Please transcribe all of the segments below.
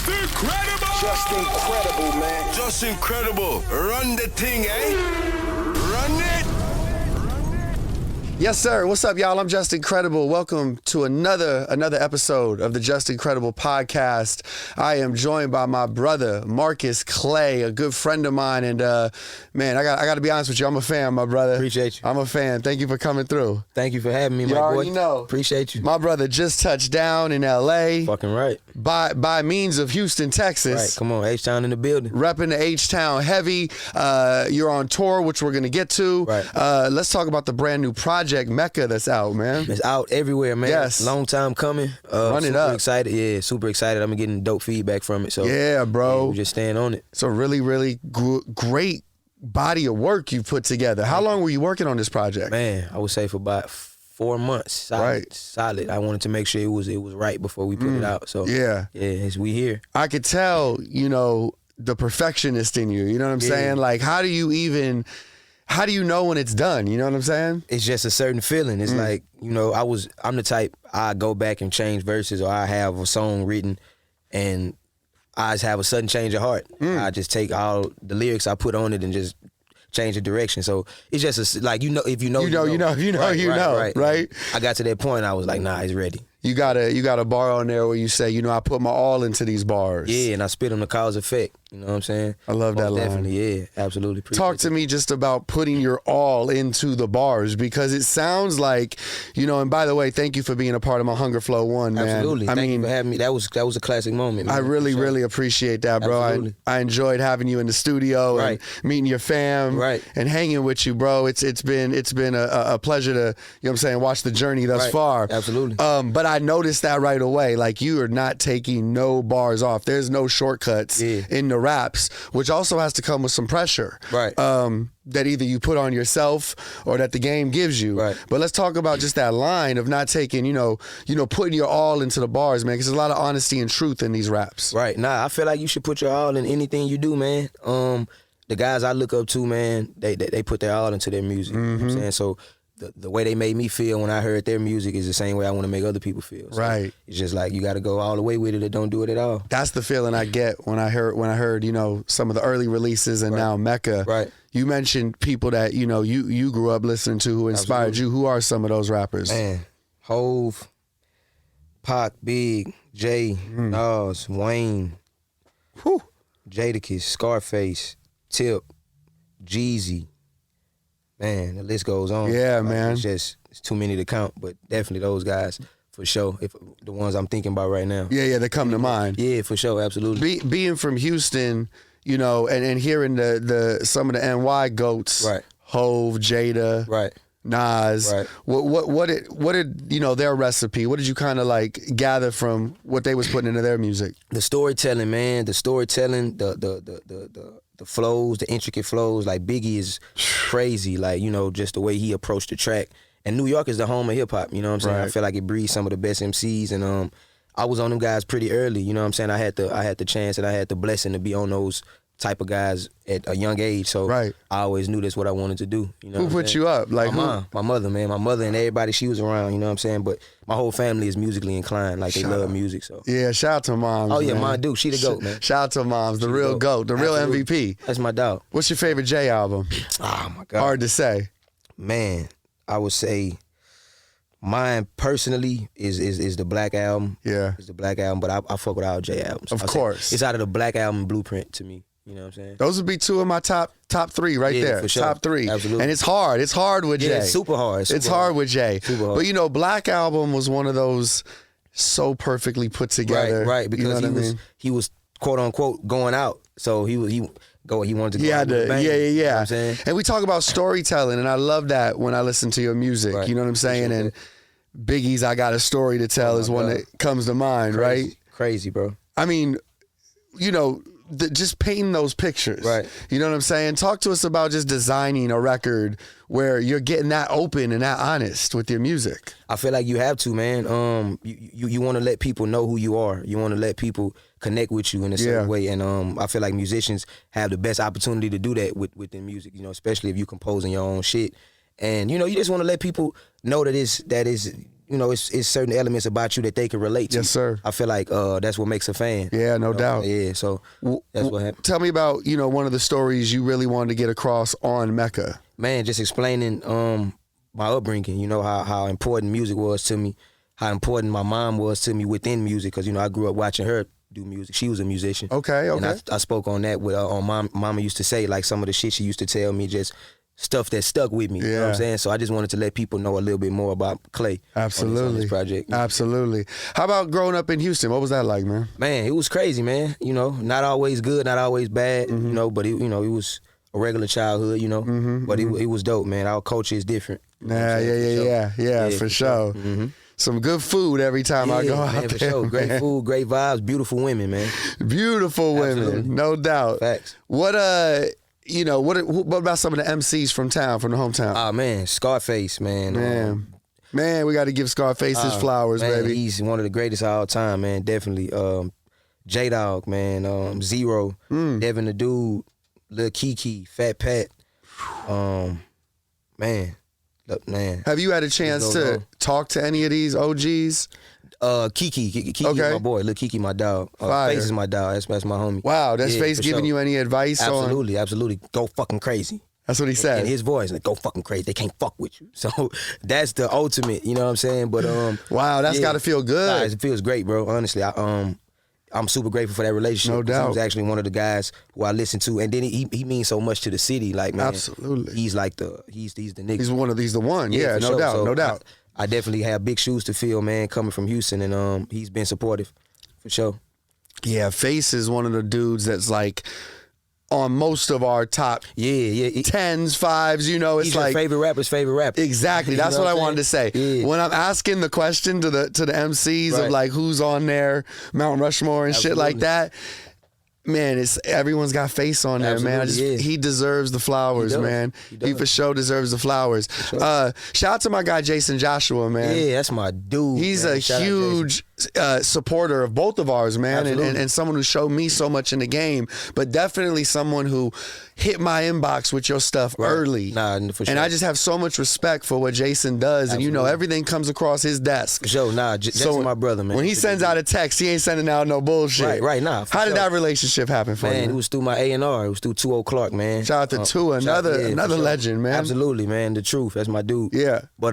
Just incredible! Just incredible, man. Just incredible. Run the thing, eh? Run it! Yes, sir. What's up, y'all? I'm Just Incredible. Welcome to another episode of the Just Incredible podcast. I am joined by my brother, Marqus Clae, a good friend of mine. And, man, I got to be honest with you. I'm a fan, my brother. Appreciate you. I'm a fan. Thank you for coming through. Thank you for having me, my you boy. already know. Appreciate you. My brother just touched down in L.A. Fucking right. By means of Houston, Texas. Right. Come on, H-Town in the building. Repping the H-Town heavy. You're on tour, which we're going to get to. Right. Let's talk about the brand new project, Mecca, that's out, man. It's out everywhere, man. Yes. Long time coming. Run it super up. Excited. Yeah, super excited. I'm getting dope feedback from it. So yeah, bro. We're just staying on it. It's a really great body of work you put together. How long were you working on this project? Man, I would say for about 4 months. Solid. Right. Solid. I wanted to make sure it was right before we put it out. So yeah, we here. I could tell, the perfectionist in you. You know what I'm saying? Like, how do you know when it's done? You know what I'm saying? It's just a certain feeling. It's like, I'm the type, I go back and change verses, or I have a song written and I just have a sudden change of heart. I just take all the lyrics I put on it and just change the direction. So it's just if you know, right? I got to that point, I was like, nah, it's ready. You got a bar on there where you say, I put my all into these bars. Yeah, and I spit on the cause effect. You know what I'm saying? I love that line. Definitely, yeah, absolutely. Talk to me just about putting your all into the bars, because it sounds like, and by the way, thank you for being a part of my Hunger Flow 1, man. Absolutely. Thank you for having me. That was a classic moment, man. I really appreciate that, bro. I enjoyed having you in the studio and meeting your fam and hanging with you, bro. It's been a pleasure to, watch the journey thus far. Absolutely. But I noticed that right away. Like, you are not taking no bars off. There's no shortcuts in the raps, which also has to come with some pressure. Right. That either you put on yourself or that the game gives you. Right. But let's talk about just that line of not taking, putting your all into the bars, man, because there's a lot of honesty and truth in these raps. Right. Nah, I feel like you should put your all in anything you do, man. The guys I look up to, man, they put their all into their music. You know what I'm saying? So the way they made me feel when I heard their music is the same way I want to make other people feel. So right. It's just like, you got to go all the way with it or don't do it at all. That's the feeling I get when I heard some of the early releases and now Mecca. Right. You mentioned people that you grew up listening to who inspired you. Who are some of those rappers? Man, Hove, Pac, Big, Jay, Nas, Wayne, Jadakiss, Scarface, Tip, Jeezy. Man, the list goes on. Yeah, man. It's too many to count, but definitely those guys for sure. If the ones I'm thinking about right now. Yeah, they come to mind. Yeah, for sure, absolutely. Being from Houston, and hearing the some of the NY goats, right? Hove, Jada, right? Nas, right? What did their recipe? What did you kind of like gather from what they was putting into their music? The storytelling, man. The storytelling, the flows, the intricate flows. Like, Biggie is crazy. Like, just the way he approached the track. And New York is the home of hip hop. You know what I'm saying? Right. I feel like it breeds some of the best MCs, and I was on them guys pretty early. You know what I'm saying? I had the chance and I had the blessing to be on those type of guys at a young age. So I always knew that's what I wanted to do. Who put you up? Like, my mother, man. My mother and everybody she was around. You know what I'm saying? But my whole family is musically inclined. Like, they love music. So yeah, shout out to moms. Oh yeah, man. Mom do. She the GOAT, man. Shout out to moms, the real GOAT, the real MVP. That's my dog. What's your favorite Jay album? Oh my God. Hard to say. Man, I would say mine personally is the Black Album. Yeah. It's the Black Album, but I fuck with all Jay albums. Of course. It's out of the Black Album blueprint to me. You know what I'm saying? Those would be two of my top three right there. For sure. Top three. Absolutely. And it's hard. It's hard with Jay. Yeah, it's super hard. It's hard with Jay. Super hard. But Black Album was one of those so perfectly put together. Right, because he was quote unquote going out. So he wanted to go out with a bang. Yeah. You know what I'm saying? And we talk about storytelling, and I love that when I listen to your music. Right. You know what I'm saying? And Biggie's I Got a Story to Tell is one that comes to mind, Crazy. right? Crazy, bro. I mean, just painting those pictures. Right. You know what I'm saying? Talk to us about just designing a record where you're getting that open and that honest with your music. I feel like you have to, man. You want to let people know who you are. You want to let people connect with you in a certain way. And I feel like musicians have the best opportunity to do that with their music, especially if you composing your own shit. And, you just want to let people know that is you know, it's certain elements about you that they can relate to. Yes, sir. I feel like that's what makes a fan. Yeah, no doubt. Yeah, so that's what happened. Tell me about, you know, one of the stories you really wanted to get across on Mecca. Man, just explaining my upbringing, you know, how important music was to me, how important my mom was to me within music, because, you know, I grew up watching her do music. She was a musician. Okay. And I spoke on that with Mama used to say, like, some of the shit she used to tell me, just stuff that stuck with me. You know what I'm saying? So I just wanted to let people know a little bit more about Clay. Absolutely. On this project. Absolutely. How about growing up in Houston? What was that like, man? Man, it was crazy, man. You know, not always good, not always bad, you know, but it was a regular childhood, you know. But it was dope, man. Our culture is different. Yeah, for sure. Some good food every time I go out man, there. For sure. Great food, great vibes, beautiful women, man. Beautiful women, Absolutely. no doubt. Facts. What you know, what about some of the MCs from town, from the hometown? Ah, man, Scarface, man. Man, we got to give Scarface his flowers, man, baby. He's one of the greatest of all time, man. Definitely. J-Dog, man. Zero, Devin the Dude, Lil Kiki, Fat Pat. Man. Look, man. Have you had a chance to talk to any of these OGs? Kiki, Okay. my boy. Lil Kiki, my dog. Fire. Face is my dog. That's my homie. Wow, that's Yeah, Face for giving sure. you any advice on? Absolutely. Go fucking crazy. That's what he In said. his voice, like, go fucking crazy. They can't fuck with you. So that's the ultimate, you know what I'm saying? But Wow, that's got to feel good. Nah, it feels great, bro. Honestly, I'm super grateful for that relationship. No doubt. He was actually one of the guys who I listened to, and then he means so much to the city. Like, man, Absolutely. he's like he's the nigga. He's the one. Yeah, for no sure. doubt, So no doubt. I definitely have big shoes to fill, man, coming from Houston, and he's been supportive, for sure. Yeah, Face is one of the dudes that's like on most of our top Yeah. 10s, 5s, you know, it's He's like your favorite rapper's favorite rapper. Exactly. You That's know what I I'm wanted to say. Yeah. When I'm asking the question to the MCs of Right. like who's on there, Mount Rushmore and shit like Absolutely. that, man, everyone's got Face on there, man. Absolutely, yeah. He deserves the flowers, He does. man. He He does. for sure deserves the flowers. sure. Shout out to my guy Jason Joshua, man. Yeah, that's my dude. He's man. a Shout out huge supporter of both of ours, man, Absolutely. and someone who showed me so much in the game, but definitely someone who hit my inbox with your stuff Right. early. Nah, for sure. And I just have so much respect for what Jason does, and you know Absolutely. everything comes across his desk. For sure, Jason's my brother, man. When he sends out a text, he ain't sending out no bullshit. Right, nah, for How did sure. that relationship happen for Man, you? it was through my A&R. It was through 2 Clark, man. Shout out to 2, another for sure. legend, man. Absolutely, man. The truth. That's my dude. Yeah. But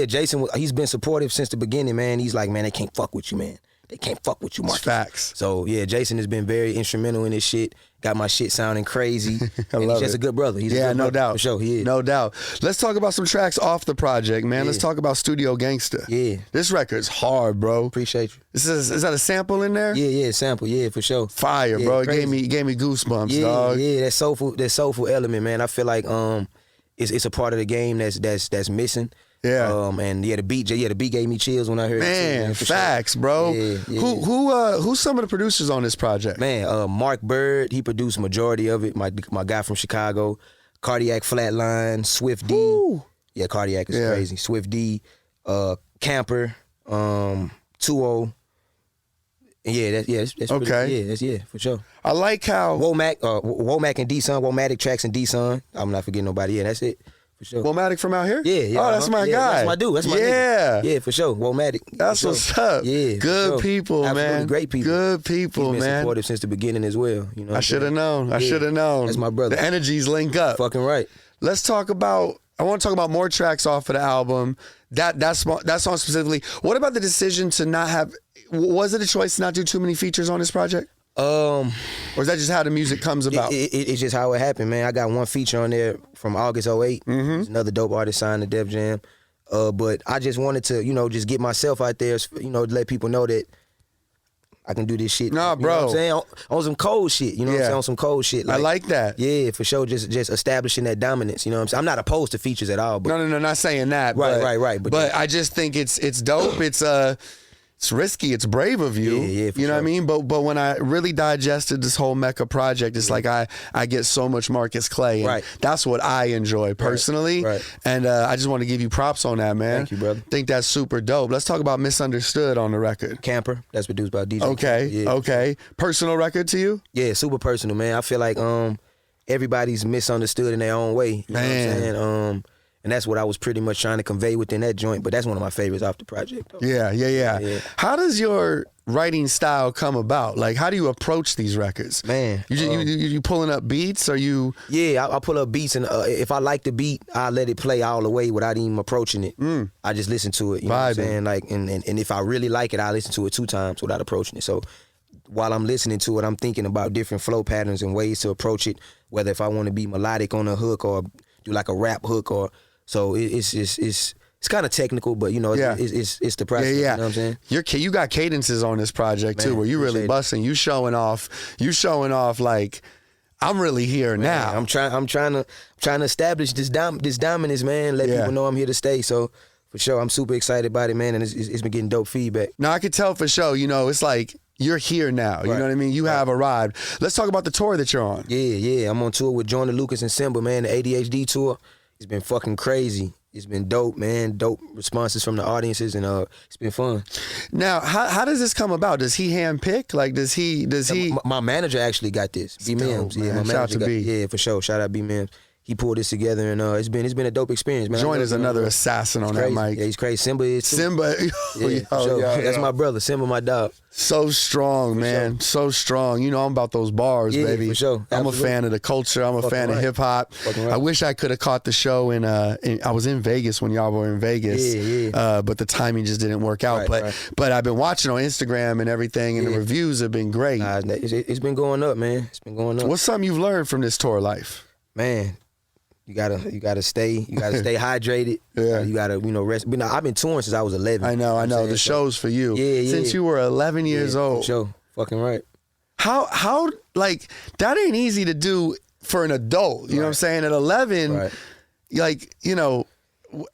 Jason, he's been supportive since the beginning, man. He's like, man, they can't fuck with you, man. They can't fuck with you, It's Marcus. facts. So yeah, Jason has been very instrumental in this shit. Got my shit sounding crazy. I and love he's just it. a good brother. He's a Yeah, good no brother, doubt. For sure, he is. No doubt. Let's talk about some tracks off the project, man. Let's Yeah. talk about Studio Gangsta. Yeah. This record's hard, bro. Appreciate you. Is that a sample in there? Yeah, sample. Yeah, for sure. Fire, Yeah, bro. It crazy. gave me goosebumps, Yeah, dog. yeah, that soulful element, man. I feel like it's a part of the game that's missing. Yeah. And the beat gave me chills when I heard it. Man, Too, for sure. facts, bro. Yeah. Who's some of the producers on this project? Man, Mark Bird, he produced majority of it. My guy from Chicago, Cardiac Flatline, Swift D. Woo. Yeah, Cardiac is Yeah. crazy. Swift D, Camper, 2-0. Yeah, that's Okay. yeah, for sure. I like how Womack and D-Son, Womatic Tracks and D-Son. I'm not forgetting nobody. Yeah, that's it. For sure. Womatic from out here? Yeah. Oh, that's my Yeah, guy. That's my dude. That's my yeah. nigga. Yeah, for sure. Womatic. That's for what's sure. up. Yeah. for Good sure. people, Absolutely man. Great people. Good people, He's been man. supportive since the beginning as well. You know. I should have known. I should have known. That's my brother. The energies link up. Fucking right. Let's talk about. I want to talk about more tracks off of the album. That song specifically. What about the decision to not have? Was it a choice to not do too many features on this project, or is that just how the music comes about? It's just how it happened, man. I got one feature on there from August 08. There's another dope artist signed to Def Jam. But I just wanted to, just get myself out there, to let people know that I can do this shit. Nah, You know bro. what I'm saying? On some cold shit. You know what I'm Yeah. saying? On some cold shit. I like that. Yeah, for sure. Just establishing that dominance. You know what I'm saying? I'm not opposed to features at all. But No, not saying that. Right. But I just think it's dope. It's risky. It's brave of you. Yeah, for you know what I sure. mean? But when I really digested this whole Mecca project, it's like I get so much Marqus Clae. And Right. that's what I enjoy personally. Right. And I just want to give you props on that, man. Thank you, brother. Think that's super dope. Let's talk about Misunderstood on the record. Camper, that's produced by DJ. Okay. Yeah. Okay. Personal record to you? Yeah, super personal, man. I feel like everybody's misunderstood in their own way. You know what I'm saying? And that's what I was pretty much trying to convey within that joint. But that's one of my favorites off the project, though. Yeah. How does your writing style come about? Like, how do you approach these records? Man. You pulling up beats, or you? Yeah, I pull up beats, and if I like the beat, I let it play all the way without even approaching it. I just listen to it. You know what I'm saying? Like, and if I really like it, I listen to it 2 times without approaching it. So while I'm listening to it, I'm thinking about different flow patterns and ways to approach it, whether if I want to be melodic on a hook or do like a rap hook, or so it's kind of technical, but you know, it's the process. Yeah. You know what I'm saying? You got cadences on this project too, where you really busting. You showing off like, I'm really here now. I'm trying to establish this dominance, man. Let people know I'm here to stay. So for sure, I'm super excited about it, man, and it's been getting dope feedback. No, I could tell for sure. You know, it's like you're here now. You know what I mean? You have arrived. Let's talk about the tour that you're on. Yeah. I'm on tour with Joyner Lucas and Symba, man. The ADHD tour. It's been fucking crazy. It's been dope, man. Dope responses from the audiences, and it's been fun. Now, how does this come about? Does he handpick? Like, does he? My manager actually got this. B Mims. Yeah, my Shout out to B. Yeah, for sure. Shout out B Mims. He pulled this together, and it's been a dope experience, man. Joyner's another assassin on that mic. Yeah, he's crazy. Symba is too. Symba, for sure. That's my brother. Symba, my dog. So strong, man. So strong. You know, I'm about those bars, baby. For sure. I'm a fan of the culture. I'm a fan of hip hop. I wish I could have caught the show I was in Vegas when y'all were in Vegas. But the timing just didn't work out. But I've been watching on Instagram and everything, and the reviews have been great. It's been going up, man. It's been going up. What's something you've learned from this tour life? Man, you gotta stay hydrated. You gotta rest. But I've been touring since I was 11. I know. The show's for you. Since you were 11 years old. For sure. Fucking right. How like that ain't easy to do for an adult. You know what I'm saying? At 11, like, you know,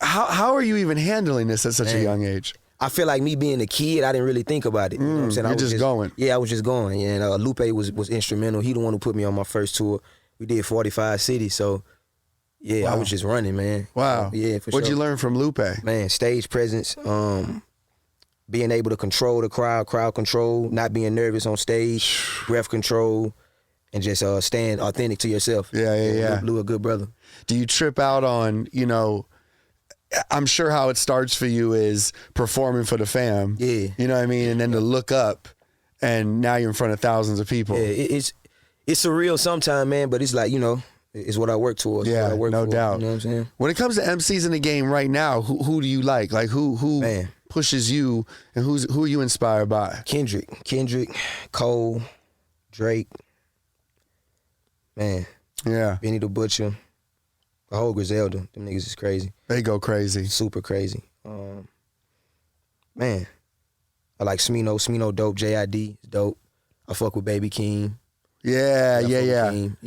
how are you even handling this at such a young age? I feel like me being a kid, I didn't really think about it. You know what I'm saying? You're just going. Yeah, I was just going. And Lupe was instrumental. He the one who put me on my first tour. We did 45 cities, so yeah, wow. I was just running, man. Wow. Yeah, for sure. What'd you learn from Lupe? Man, stage presence, being able to control the crowd control, not being nervous on stage, breath control, and just staying authentic to yourself. Yeah. Lou, a good brother. Do you trip out on, you know, I'm sure how it starts for you is performing for the fam. Yeah. You know what I mean? And then to look up and now you're in front of thousands of people. Yeah, it's surreal sometimes, man, but it's like, you know, it's what I work towards. Yeah, no doubt. You know what I'm saying? When it comes to MCs in the game right now, who do you like? Like who man. pushes you, and who are you inspired by? Kendrick, Cole, Drake, man. Yeah. Benny the Butcher, the whole Griselda. Them niggas is crazy. They go crazy. Super crazy. Man, I like Smino dope. JID is dope. I fuck with Baby King. Yeah.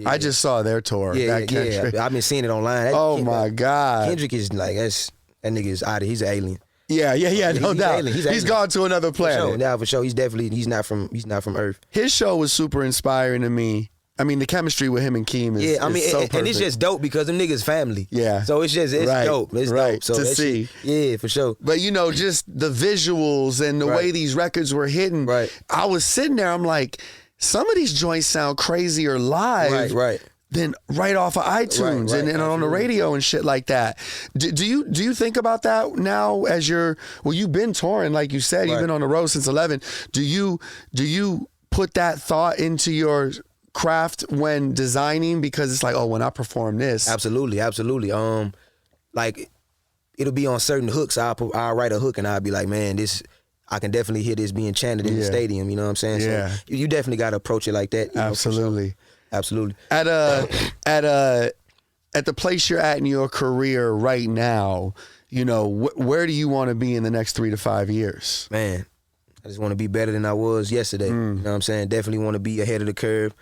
I just saw their tour. Yeah. I've been seeing it online. My God. Kendrick is like, that nigga is out of, he's an alien. Yeah, no doubt. He's gone to another planet. For sure. He's not from Earth. His show was super inspiring to me. I mean, the chemistry with him and Keem is so perfect. And it's just dope because them niggas family. Yeah. So it's dope. It's dope. So to see. Yeah, for sure. But you know, just the visuals and the way these records were hitting. Right. I was sitting there, I'm like, some of these joints sound crazier live. Than right off of iTunes and on the radio and shit like that. Do you think about that now as you've been touring, like you said, you've been on the road since 11. Do you put that thought into your craft when designing, because it's like, oh, when I perform this? Absolutely. Like it'll be on certain hooks. I'll write a hook and I'll be like, man, this, I can definitely hear this being chanted in the stadium. You know what I'm saying? Yeah. So you definitely got to approach it like that. Absolutely. Absolutely. At the place you're at in your career right now, you know, where do you want to be in the next 3 to 5 years? Man, I just want to be better than I was yesterday. You know what I'm saying? Definitely want to be ahead of the curve.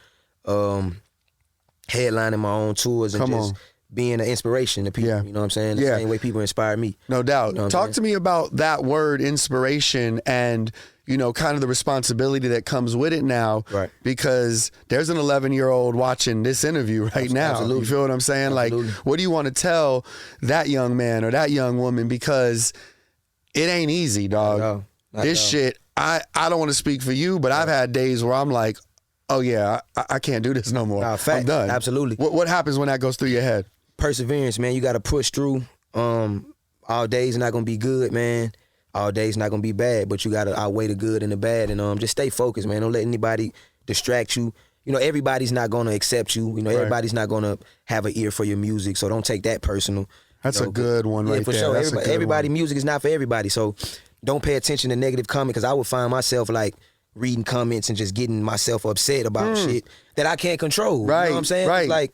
Headlining my own tours and being an inspiration to people. Yeah. You know what I'm saying? The same way people inspire me. No doubt. You know Talk to me about that word, inspiration, and, you know, kind of the responsibility that comes with it now. Right. Because there's an 11-year-old watching this interview right now. Absolutely. You feel what I'm saying? Absolutely. Like, what do you want to tell that young man or that young woman? Because it ain't easy, dog. This shit, I don't want to speak for you, but I've had days where I'm like, oh yeah, I can't do this no more. I'm done. Absolutely. What happens when that goes through your head? Perseverance, man. You got to push through. All days not gonna be good, man. All days not gonna be bad, but you gotta outweigh the good and the bad, and just stay focused, man. Don't let anybody distract you. You know, everybody's not gonna accept you. You know, everybody's not gonna have an ear for your music, so don't take that personal. That's a good one right for there. Sure. That's everybody music is not for everybody, so don't pay attention to negative comment, because I would find myself like reading comments and just getting myself upset about shit that I can't control. Right, You know what I'm saying? right. It's like,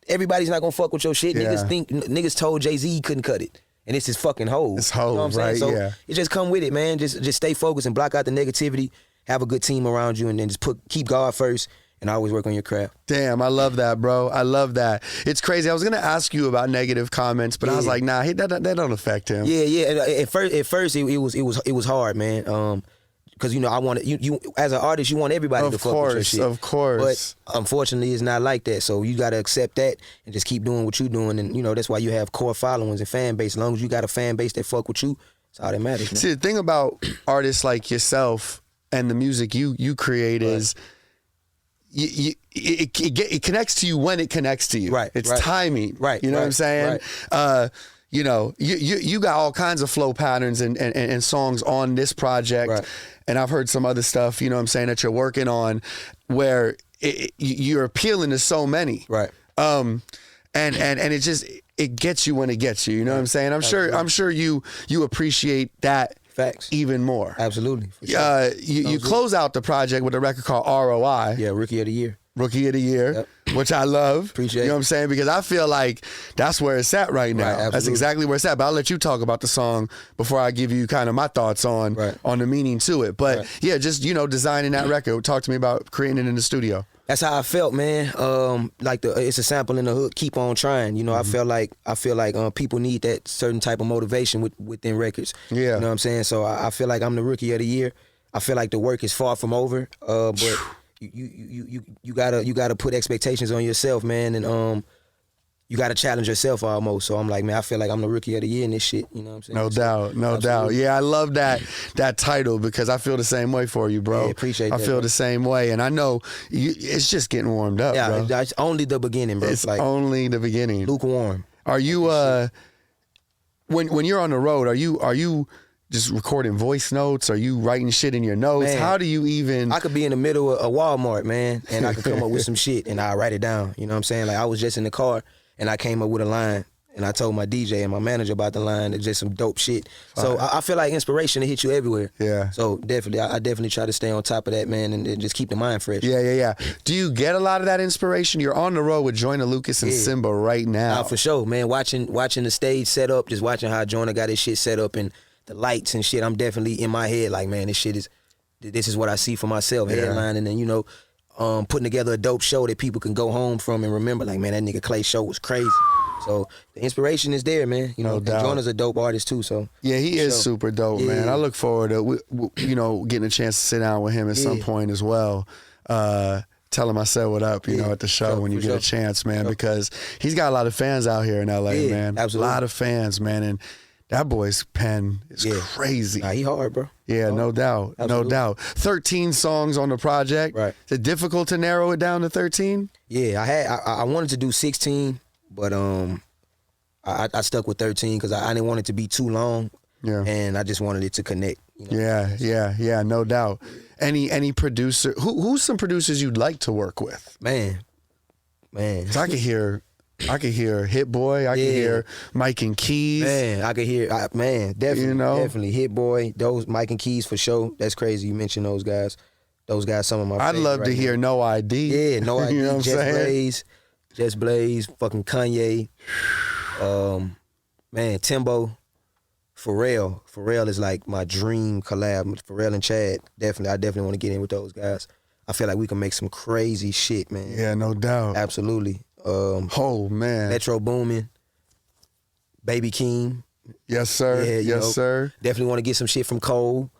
everybody's not gonna fuck with your shit. Yeah. Niggas told Jay-Z he couldn't cut it. And it's his fucking Hov. It's Hov, you know what I'm saying? right, So yeah. it just come with it, man. Just stay focused and block out the negativity. Have a good team around you, and then just keep God first, and always work on your craft. Damn, I love that, bro. I love that. It's crazy. I was gonna ask you about negative comments, but I was like, nah, that don't affect him. Yeah. At first, it was hard, man. Because I want you as an artist, you want everybody to fuck with your shit. Of course. But unfortunately, it's not like that. So you gotta accept that and just keep doing what you're doing. And that's why you have core followings and fan base. As long as you got a fan base that fuck with you, that's all that matters, man. See, the thing about artists like yourself and the music you create is it connects to you when it connects to you. Right. It's right. timing. Right. You know what I'm saying? Right. You got all kinds of flow patterns and songs on this project. Right. And I've heard some other stuff, you know what I'm saying, that you're working on where you're appealing to so many. Right. And it just it gets you when it gets you. You know what I'm saying? I'm sure you appreciate that. Facts. Even more. Absolutely. For sure. You close out the project with a record called ROI. Yeah, Rookie of the Year. Rookie of the Year, which I love. Appreciate it. You know what I'm saying? Because I feel like that's where it's at right now. Right, that's exactly where it's at. But I'll let you talk about the song before I give you kind of my thoughts on the meaning to it. But yeah, just, designing that record. Talk to me about creating it in the studio. That's how I felt, man. It's a sample in the hook. Keep on trying. I feel like people need that certain type of motivation within records. Yeah. You know what I'm saying? So I feel like I'm the Rookie of the Year. I feel like the work is far from over. But you gotta put expectations on yourself, man, and you gotta challenge yourself almost. So I'm like, man, I feel like I'm the Rookie of the Year in this shit. You know what I'm saying? No doubt. Yeah, I love that title because I feel the same way for you, bro. Yeah, appreciate that. I feel the same way, and I know it's just getting warmed up, bro. Yeah, it's only the beginning, bro. It's like only the beginning. Lukewarm. Are you when you're on the road? Are you just recording voice notes? Are you writing shit in your notes? Man, how do you even? I could be in the middle of a Walmart, man, and I could come up with some shit and I write it down. You know what I'm saying? Like I was just in the car and I came up with a line and I told my DJ and my manager about the line. It's just some dope shit. So I feel like inspiration to hit you everywhere. Yeah. So definitely, I definitely try to stay on top of that, man, and just keep the mind fresh. Yeah. Do you get a lot of that inspiration? You're on the road with Joyner Lucas and Symba right now. For sure, man. Watching the stage set up, just watching how Joyner got his shit set up and the lights and shit. I'm definitely in my head like, man, this is what I see for myself. Headlining and putting together a dope show that people can go home from and remember. Like, man, that nigga Clay show was crazy. So the inspiration is there, man. No doubt. Joyner's a dope artist too. So yeah, he is super dope, man. I look forward to getting a chance to sit down with him at some point as well. Tell him I said what up, at the show when you get a chance, man, because he's got a lot of fans out here in LA, man. Absolutely. A lot of fans, man, and that boy's pen is crazy. Nah, he hard, bro. Yeah, no doubt. Absolutely. No doubt. 13 songs on the project. Right. Is it difficult to narrow it down to 13? Yeah, I wanted to do 16, but I stuck with 13 because I didn't want it to be too long. Yeah. And I just wanted it to connect. Yeah, no doubt. Any producer, who's some producers you'd like to work with? Man. 'Cause I could hear Hit Boy. I could hear Mike and Keys. Man, I could hear, definitely, definitely Hit Boy. Those Mike and Keys for sure. That's crazy. You mentioned those guys. Those guys, some of my. I'd love to hear No ID. Yeah, No ID. You know what I'm saying? Just Blaze, fucking Kanye. Timbo. Pharrell is like my dream collab. Pharrell and Chad. I definitely want to get in with those guys. I feel like we can make some crazy shit, man. Yeah, no doubt. Absolutely. Oh man. Metro Boomin, Baby Keem. Yes, sir. Yeah, yes, sir. Definitely want to get some shit from Cole.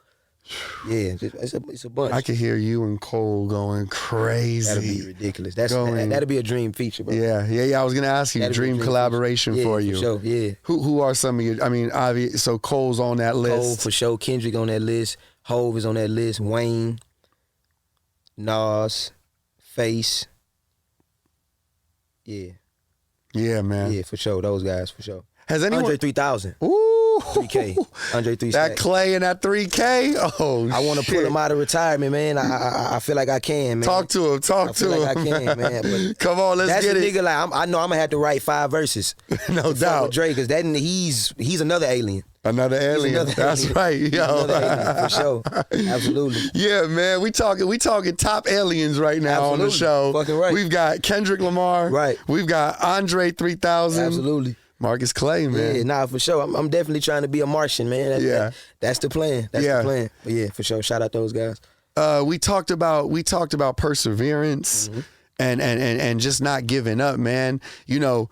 Yeah, it's a bunch. I could hear you and Cole going crazy. That'd be ridiculous. That'd be a dream feature, bro. Yeah. I was gonna ask you That'd dream collaboration for you. For sure, yeah. Who are some of your? I mean, obvious. So Cole's on that list. Cole for sure. Kendrick on that list. Hov is on that list. Wayne, Nas, Face. Yeah. Yeah, man. Yeah, for sure. Those guys, for sure. Has anyone? Andre 3000. Ooh. 3K. Andre 3 That stack. Clay and that 3K? Oh, I want to pull him out of retirement, man. I feel like I can, man. Talk to him. Talk I to feel him. like I can, man. But Come on, let's that's get a it. nigga like I know I'm gonna have to write 5 verses. No doubt. With Drake, because he's another alien. Another alien. another That's alien. right, He's yo. another alien, for sure. Absolutely. Yeah, man, we talking top aliens right now on the Absolutely. show. Fucking right. We've got Kendrick Lamar. Right. We've got Andre 3000. Absolutely. Marqus Clae, man. Yeah, nah, for sure. I'm definitely trying to be a Martian, man. That's the plan. That's Yeah. the plan. But yeah, for sure. Shout out those guys. We talked about perseverance and just not giving up, man. You know,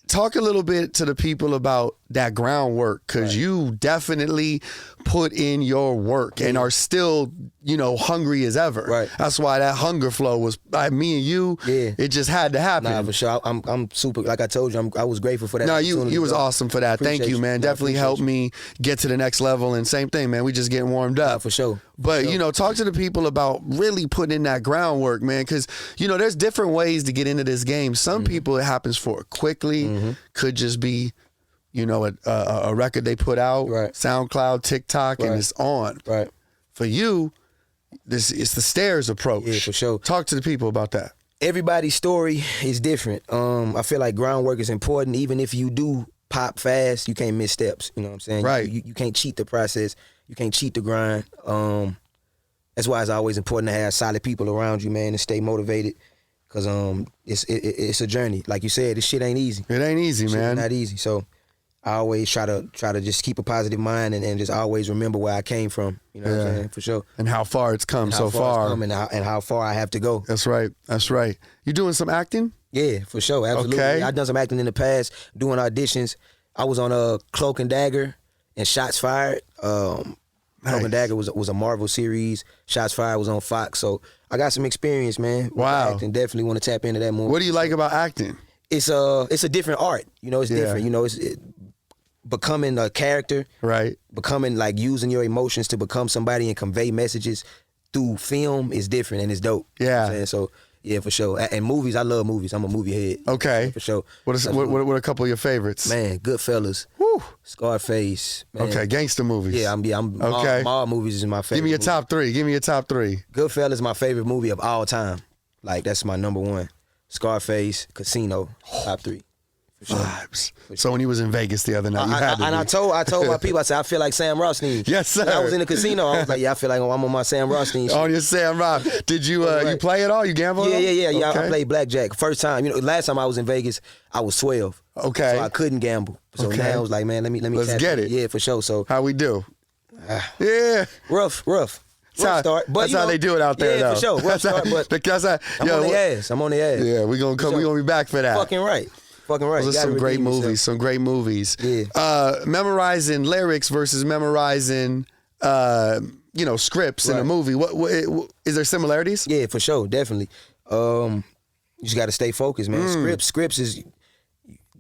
talk a little bit to the people about that groundwork, because you definitely put in your work and are still, hungry as ever. Right. That's why that hunger flow was me and you. Yeah. It just had to happen. Nah, for sure. I'm super. Like I told you, I was grateful for that. No, opportunity, you was bro. awesome for that. Appreciate Thank you, man. Nah, Definitely appreciate helped you. me get to the next level. And same thing, man. We just getting warmed up. For sure. But, talk to the people about really putting in that groundwork, man, because, there's different ways to get into this game. Some people, it happens for quickly. Could just be, a record they put out, Right. SoundCloud, TikTok, and Right. it's on. Right. For you, it's the stairs approach. Yeah, for sure. Talk to the people about that. Everybody's story is different. I feel like groundwork is important. Even if you do pop fast, you can't miss steps. You know what I'm saying? Right. You can't cheat the process. You can't cheat the grind. That's why it's always important to have solid people around you, man, and stay motivated. Cause it's a journey. Like you said, this shit ain't easy. It ain't easy, Shit man. not easy. So I always try to just keep a positive mind and just always remember where I came from. You know what I'm saying? For sure. And how far it's come so How far. it's come and how far I have to go. That's right. That's right. You doing some acting? Yeah, for sure. Absolutely. Okay. I've done some acting in the past, doing auditions. I was on Cloak and Dagger and Shots Fired. Cloak and Dagger was a Marvel series. Shots Fired was on Fox. So I got some experience, man. with Wow. acting. Definitely want to tap into that more. What do you like about acting? It's a different art. It's different. It's becoming a character. Right. Becoming like using your emotions to become somebody and convey messages through film is different and it's dope. Yeah. You know what I'm saying? So yeah, for sure. And movies, I love movies. I'm a movie head. Okay. For sure. What are a couple of your favorites? Man, Goodfellas, Woo. Scarface. Man. Okay, gangster movies. Yeah, I'm Okay. all movies is my favorite. Give me your movie. top three. Give me your top three. Goodfellas is my favorite movie of all time. Like that's my number one. Scarface, Casino, top 3. For sure. Vibes. So when you was in Vegas the other night, you had to I be. told my people, I said I feel like Sam Rothstein. Yes, sir. When I was in the casino. I was like, yeah, I feel like I'm on my Sam Rothstein shit. On your Sam Rock. Did you you Right. play at all? You gamble? at all? Yeah. Okay. I played blackjack. First time, last time I was in Vegas, I was 12. Okay. So I couldn't gamble. So Okay. now I was like, man, let me Let's tap get in. it. Yeah, for sure. So How we do? Yeah. rough That's how, start. But that's how they do it out there, yeah, though. for sure. Rough start, but because I'm on the ass. I'm on the ass. Yeah, we're gonna come. sure. We're gonna be back for that. Fucking right. Those are You gotta some great redeem yourself. movies. Some great movies. Yeah. Memorizing lyrics versus memorizing, scripts in a Right. movie. What is there similarities? Yeah, for sure, definitely. You just got to stay focused, man. Scripts is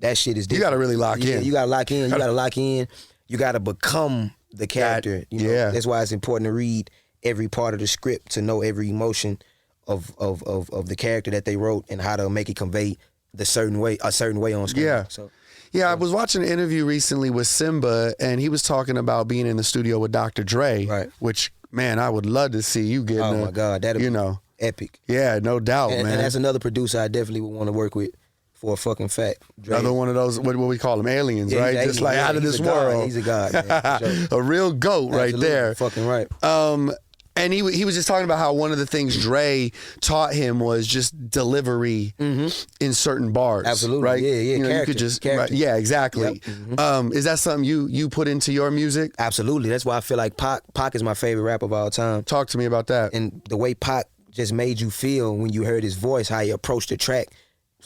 that shit is different. You gotta really lock Yeah, in. you gotta lock in. You gotta lock in. You gotta become the character. yeah. That's why it's important to read every part of the script to know every emotion of the character that they wrote and how to make it convey a certain way on screen. Yeah. So Yeah, I was watching an interview recently with Symba, and he was talking about being in the studio with Dr. Dre. Right. Which, man, I would love to see you get. oh my God, that'd be epic. Yeah, no doubt, And man. that's another producer I definitely would want to work with for a fucking fact. Dre. Another one of those, what we call them, aliens, Yeah, right? he's Just an like alien. out of He's this a god. world. He's a god, man, for sure. A real goat right Absolutely. there. Fucking right. And he was just talking about how one of the things Dre taught him was just delivery in certain bars. Absolutely. Right? Yeah, You character, could just, character. right, yeah, exactly. Yep. Is that something you put into your music? Absolutely. That's why I feel like Pac is my favorite rapper of all time. Talk to me about that. And the way Pac just made you feel when you heard his voice, how he approached the track,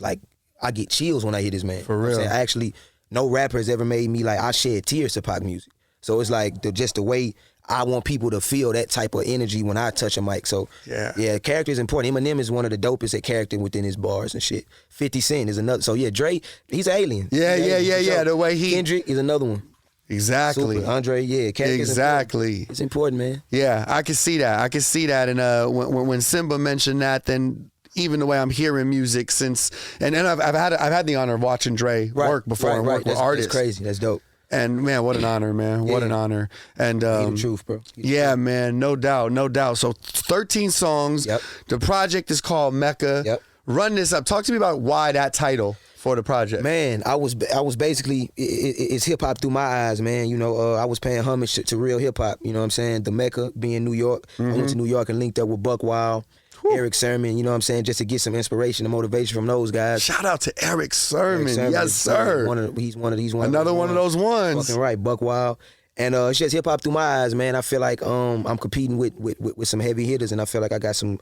like I get chills when I hear this man. For You know what real. I'm saying? Actually, no rapper has ever made me like I shed tears to Pac music. So it's like just the way I want people to feel that type of energy when I touch a mic. So yeah, character is important. Eminem is one of the dopest at character within his bars and shit. 50 Cent is another. So yeah, Dre, he's an alien. Yeah, He's an alien. yeah. So The way he Kendrick is another one. exactly. Super. Andre, yeah, character is Exactly. important. It's important, man. Yeah, I can see that. And when Symba mentioned that, then even the way I'm hearing music since, and I've had the honor of watching Dre work before and work with artists. That's crazy. That's dope. And man, what an honor, man. What an honor. And the truth, bro. Yeah, man, no doubt. So 13 songs. Yep. The project is called Mecca. Yep. Run this up. Talk to me about why that title for the project. Man, I was basically, it's hip hop through my eyes, man. You know, I was paying homage to real hip hop. You know what I'm saying? The Mecca being New York. I went to New York and linked up with Buck Wild, Eric Sermon, you know what I'm saying, just to get some inspiration and motivation from those guys. Shout out to Eric Sermon. Yes, sir. He's one of these ones. Another one of those ones. Fucking right, Buck Wild. And it's just hip hop through my eyes, man. I feel like I'm competing with some heavy hitters, and I feel like I got some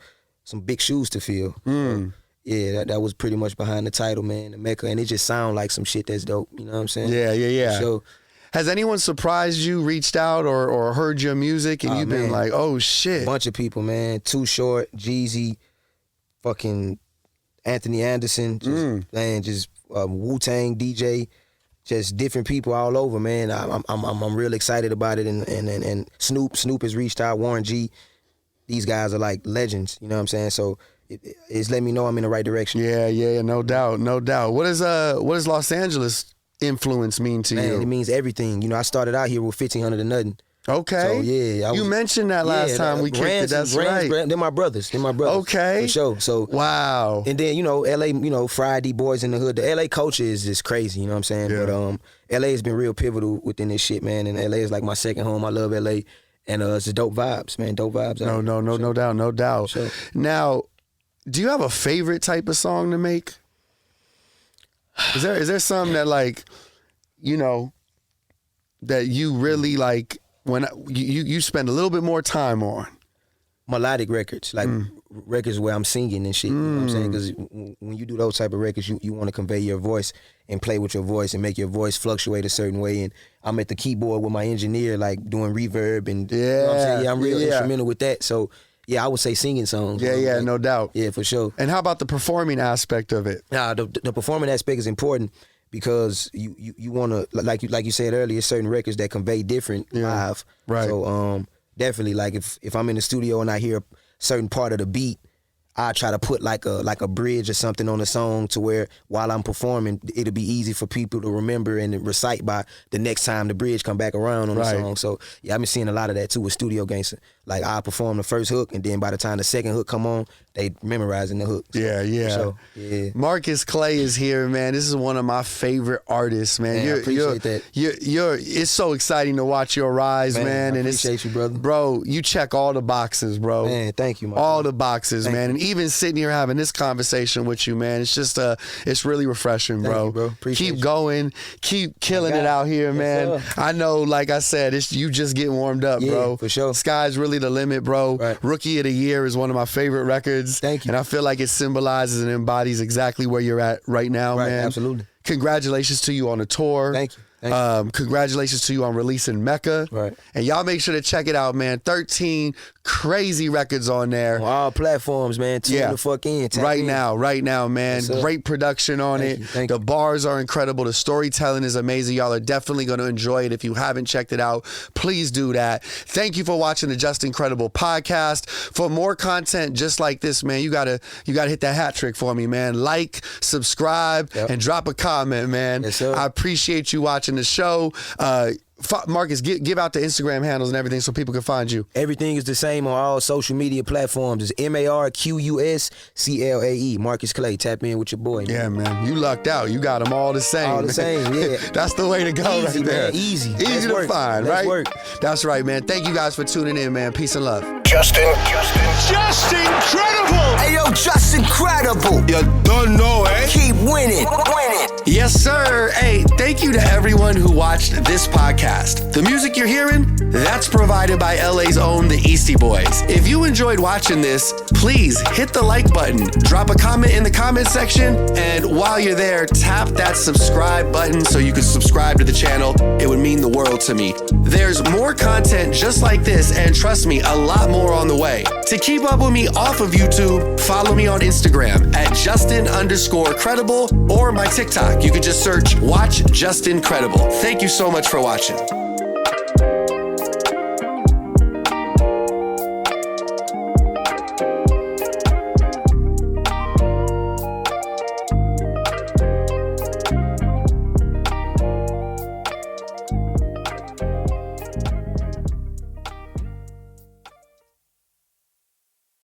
big shoes to fill. Yeah, that was pretty much behind the title, man, the Mecca, and it just sound like some shit that's dope. You know what I'm saying? Yeah. So, has anyone surprised you, reached out, or heard your music, and you've been like, oh shit? A bunch of people, man. Too Short, Jeezy, fucking Anthony Anderson, just Wu-Tang DJ, just different people all over, man. I'm real excited about it, and Snoop has reached out, Warren G. These guys are like legends, you know what I'm saying? So it's letting me know I'm in the right direction. Yeah, no doubt. What does Los Angeles influence mean to you? It means everything. You know, I started out here with 1,500 and nothing. Okay. So yeah, you mentioned that last time we kicked it. That's right. They're my brothers. Okay. For sure. So wow. And then LA, Friday boys in the hood. The LA culture is just crazy. You know what I'm saying? Yeah. But LA has been real pivotal within this shit, man. And LA is like my second home. I love LA, and it's the dope vibes, man. Dope vibes. No doubt. Sure. Now, do you have a favorite type of song to make? Is there some that like, that you really like when you spend a little bit more time on? Melodic records, like records where I'm singing and shit. You know what I'm saying? Because when you do those type of records, you want to convey your voice and play with your voice and make your voice fluctuate a certain way. And I'm at the keyboard with my engineer, like doing reverb and you know what I'm saying? Yeah, I'm real instrumental with that. So yeah, I would say singing songs. Yeah, no doubt. Yeah, for sure. And how about the performing aspect of it? Nah, the performing aspect is important because you want to, like you said earlier, certain records that convey different live. Right. So definitely, like if I'm in the studio and I hear a certain part of the beat, I try to put like a bridge or something on the song to where while I'm performing, it'll be easy for people to remember and recite by the next time the bridge come back around on the song. So yeah, I've been seeing a lot of that too with studio gangster. Like I perform the first hook, and then by the time the second hook come on, they memorizing the hook. So, yeah. Yeah. Marqus Clae is here, man. This is one of my favorite artists, man. I appreciate that. It's so exciting to watch your rise, man. I appreciate you, brother. Bro, you check all the boxes, bro. Man, thank you, man. All the boxes, Thank man. you. And even sitting here having this conversation with you, man, it's just it's really refreshing, Thank bro. you, bro. Appreciate Keep you. going, keep killing it out here, man. sir. I know, like I said, you just getting warmed up, bro. For sure. Sky's really the limit, bro. Right. Rookie of the Year is one of my favorite records. Thank you. And I feel like it symbolizes and embodies exactly where you're at right now, Right, man. absolutely. Congratulations to you on the tour. Thank you. Thank you. Congratulations to you on releasing Mecca. Right. And y'all make sure to check it out, man. 13 crazy records on there. On all platforms, man. Tune the fuck in. Tap Right in. now, man. Yes, sir. Great production on Thank it. you, thank The you. bars are incredible. The storytelling is amazing. Y'all are definitely going to enjoy it. If you haven't checked it out, please do that. Thank you for watching the Just Incredible podcast. For more content just like this, man, you gotta hit that hat trick for me, man. Like, subscribe, and drop a comment, man. Yes, sir. I appreciate you watching the show. Marqus, give out the Instagram handles and everything so people can find you. Everything is the same on all social media platforms. It's MarQusClae. Marqus Clae. Tap in with your boy. Yeah, man. You lucked out. You got them all the same. All the same, yeah. That's the way to go Easy, right there. man. Easy. Easy Let's to work. find, Let's right? work. That's right, man. Thank you guys for tuning in, man. Peace and love. Just incredible. Hey, yo, just incredible. You don't know, eh? Keep winning. Yes, sir. Hey, thank you to everyone who watched this podcast. The music you're hearing, that's provided by LA's own The Eastie Boys. If you enjoyed watching this, please hit the like button, drop a comment in the comment section, and while you're there, tap that subscribe button so you can subscribe to the channel. It would mean the world to me. There's more content just like this, and trust me, a lot more on the way. To keep up with me off of YouTube, follow me on Instagram at Justin_credible or my TikTok. You can just search Watch Justin Credible. Thank you so much for watching.